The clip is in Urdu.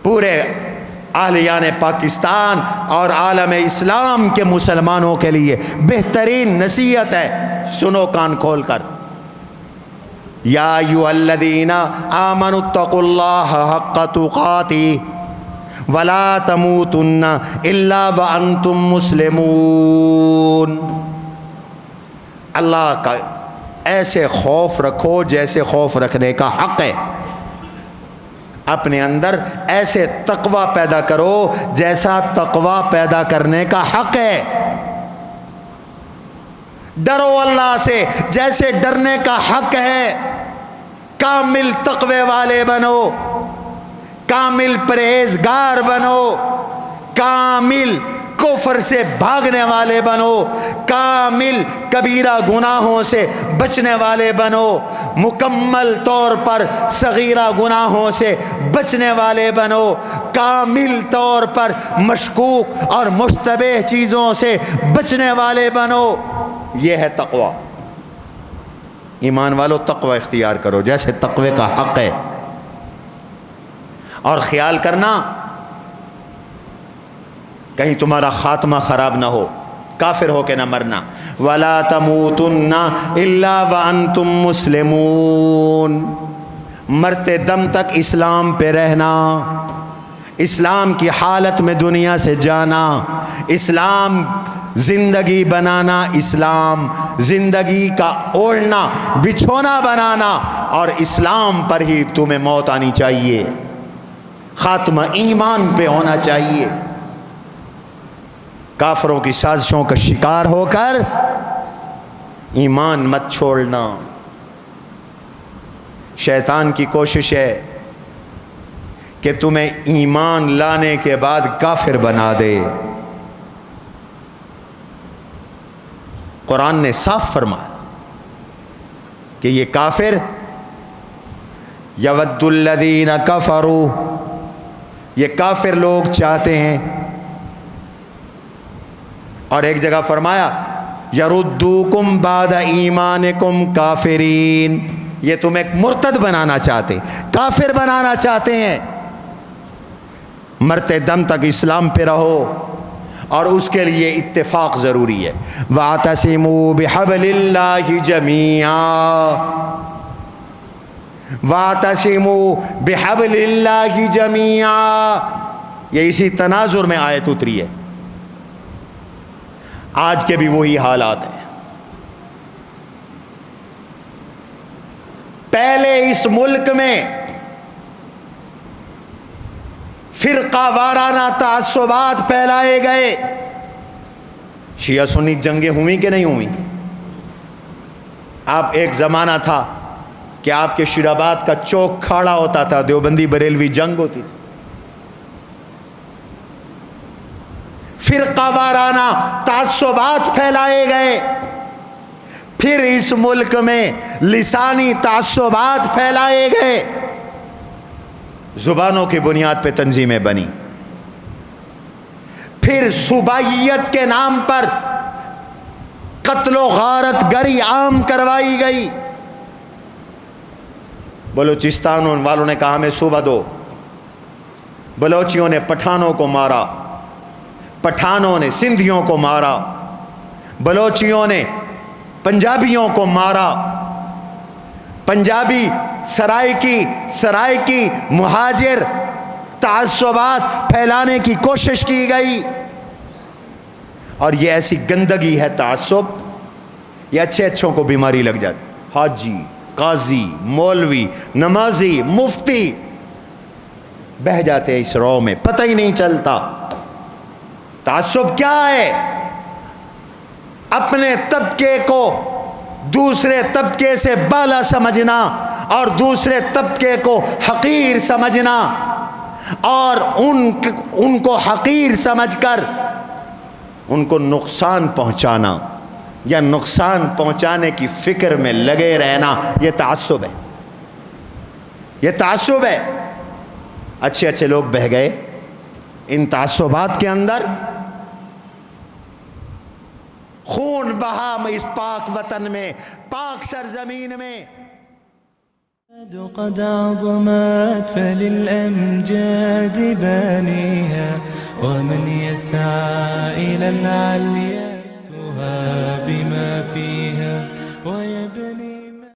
پورے اہلیان پاکستان اور عالم اسلام کے مسلمانوں کے لیے بہترین نصیحت ہے، سنو کان کھول کر۔ یا ایھا الذین آمنوا اتقوا اللہ حق تقاتہ ولا تموتن الا وانتم مسلمون۔ اللہ کا ایسے خوف رکھو جیسے خوف رکھنے کا حق ہے، اپنے اندر ایسے تقوی پیدا کرو جیسا تقوی پیدا کرنے کا حق ہے، ڈرو اللہ سے جیسے ڈرنے کا حق ہے، کامل تقوی والے بنو، کامل پرہیزگار بنو، کامل کفر سے بھاگنے والے بنو، کامل کبیرہ گناہوں سے بچنے والے بنو، مکمل طور پر صغیرہ گناہوں سے بچنے والے بنو، کامل طور پر مشکوک اور مشتبہ چیزوں سے بچنے والے بنو۔ یہ ہے تقوی۔ ایمان والو تقوی اختیار کرو جیسے تقوی کا حق ہے، اور خیال کرنا کہیں تمہارا خاتمہ خراب نہ ہو، کافر ہو کے نہ مرنا۔ وَلَا تَمُوتُنَّ إِلَّا وَأَنْتُمْ مُسْلِمُونَ، مرتے دم تک اسلام پہ رہنا، اسلام کی حالت میں دنیا سے جانا، اسلام زندگی بنانا، اسلام زندگی کا اوڑھنا بچھونا بنانا، اور اسلام پر ہی تمہیں موت آنی چاہیے، خاتمہ ایمان پہ ہونا چاہیے۔ کافروں کی سازشوں کا شکار ہو کر ایمان مت چھوڑنا۔ شیطان کی کوشش ہے کہ تمہیں ایمان لانے کے بعد کافر بنا دے۔ قرآن نے صاف فرمایا کہ یہ کافر یود الذین کفروا، یہ کافر لوگ چاہتے ہیں، اور ایک جگہ فرمایا یردوکم بعد ایمانکم کافرین، یہ تمہیں مرتد بنانا چاہتے، کافر بنانا چاہتے ہیں۔ مرتے دم تک اسلام پہ رہو، اور اس کے لیے اتفاق ضروری ہے۔ وَاعْتَصِمُوا بِحَبْلِ اللَّهِ جَمِيعًا، وَاعْتَصِمُوا بِحَبْلِ اللَّهِ جَمِيعًا، یہ اسی تناظر میں آیت اتری ہے۔ آج کے بھی وہی حالات ہیں۔ پہلے اس ملک میں فرقہ وارانہ تعصبات پھیلائے گئے۔ شیعہ سنی جنگیں ہوئیں کہ نہیں ہوئیں؟ آپ ایک زمانہ تھا کہ آپ کے شیرآباد کا چوک کھاڑا ہوتا تھا، دیوبندی بریلوی جنگ ہوتی تھی۔ فرقہ وارانہ تعصبات پھیلائے گئے، پھر اس ملک میں لسانی تعصبات پھیلائے گئے، زبانوں کی بنیاد پہ تنظیمیں بنی، پھر صوبائیت کے نام پر قتل و غارت گری عام کروائی گئی۔ بلوچستان والوں نے کہا ہمیں صوبہ دو، بلوچیوں نے پٹھانوں کو مارا، پٹھانوں نے سندھیوں کو مارا، بلوچیوں نے پنجابیوں کو مارا، پنجابی سرائکی مہاجر تعصبات پھیلانے کی کوشش کی گئی۔ اور یہ ایسی گندگی ہے تعصب، یہ اچھے اچھوں کو بیماری لگ جاتی، حاجی، قاضی، مولوی، نمازی، مفتی بہہ جاتے ہیں اس رو میں، پتہ ہی نہیں چلتا۔ تعصب کیا ہے؟ اپنے طبقے کو دوسرے طبقے سے بالا سمجھنا، اور دوسرے طبقے کو حقیر سمجھنا، اور ان کو حقیر سمجھ کر ان کو نقصان پہنچانا یا نقصان پہنچانے کی فکر میں لگے رہنا، یہ تعصب ہے، یہ تعصب ہے۔ اچھے اچھے لوگ بہہ گئے ان تعصبات کے اندر، خون بہا اس پاک وطن میں، پاک سرزمین میں۔ قد عظمت فللأمجاد بانيها ومن يسعى إلى العليا بما فيها